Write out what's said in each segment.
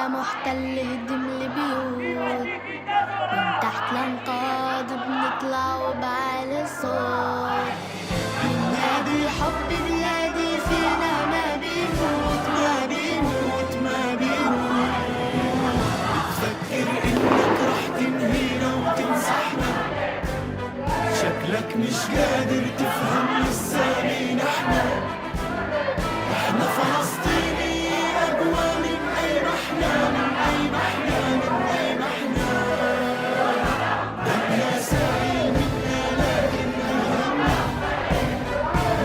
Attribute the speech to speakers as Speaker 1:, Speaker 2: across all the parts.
Speaker 1: محتل هدم البيوت، من تحت الانقاض بنطلع وبعلى الصوت، من نادي حب بلادي فينا ما بيموت ما بيموت ما بيموت.
Speaker 2: بتفكر انك رح تنهينا وتمسحنا، شكلك مش قادر تفهم لسه مين احنا فلسطيني اقوى من اي ما احنا من اي ما احنا من اي ما احنا. بدنا سعي منا لكن همنا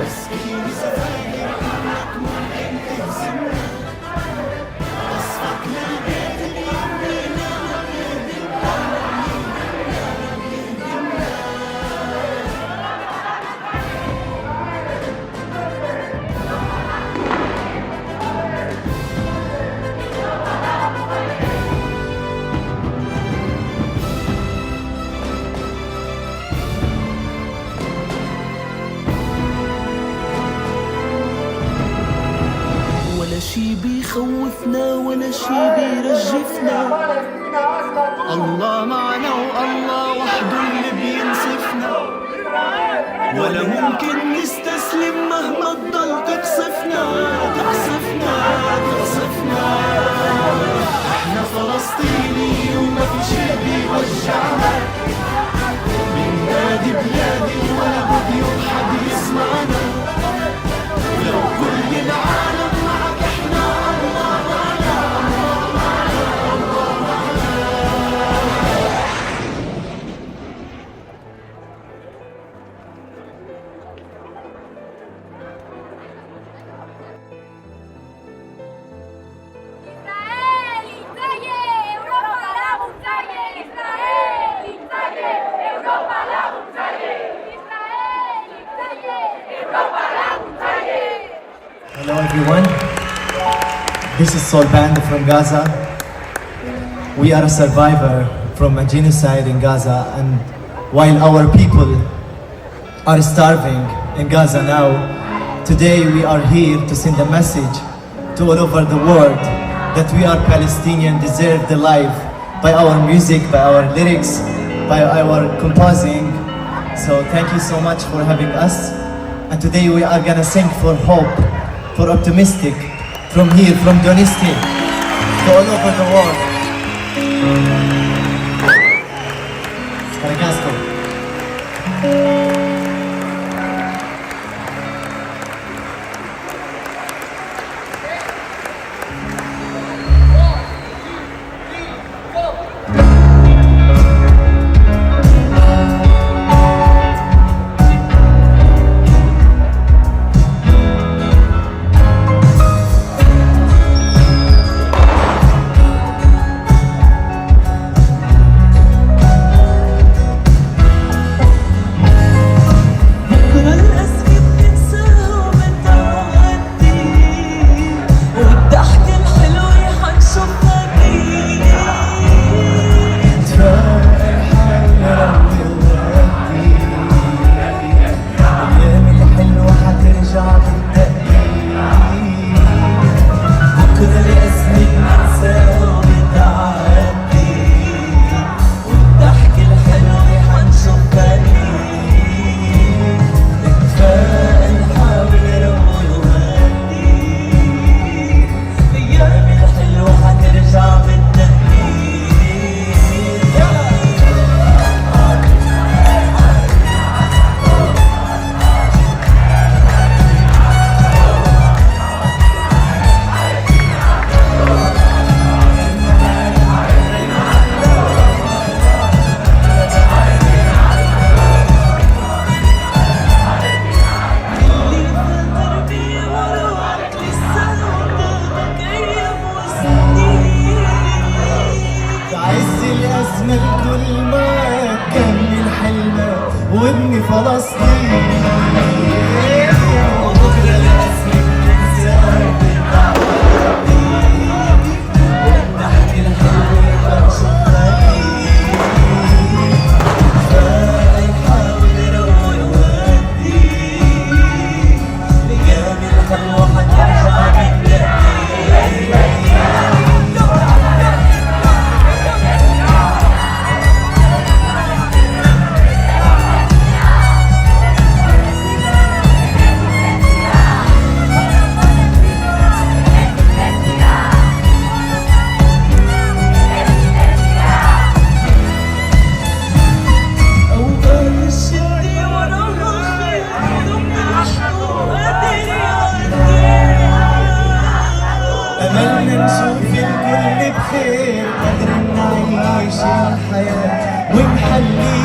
Speaker 2: مسكين سفاير انك ممكن تهزمنا، اصفك للبيت اللي يهمنا ما بيهدمنا. ولا شي بيخوفنا ولا شي بيرجفنا، الله معنا والله وحده اللي بينصفنا، ولا ممكن نستسلم مهما تضل تقصفنا تقصفنا تقصفنا. احنا فلسطيني وما في شي بيوجعنا، بننادي بلادي ولا بد يوم حد يسمعنا، ولو كل العالم معك احنا الله معنا الله معنا الله معنا.
Speaker 3: Hello everyone, this is Sol Band from Gaza. We are a survivor from a genocide in Gaza, and while our people are starving in Gaza now, today we are here to send a message to all over the world that we are Palestinian, deserve the life by our music, by our lyrics, by our composing. So thank you so much for having us. And today we are gonna sing for hope, for optimistic, from here, from Donetsk to all over the world. Sparakasko. بخير قادرين نعيش الحياة ونحلي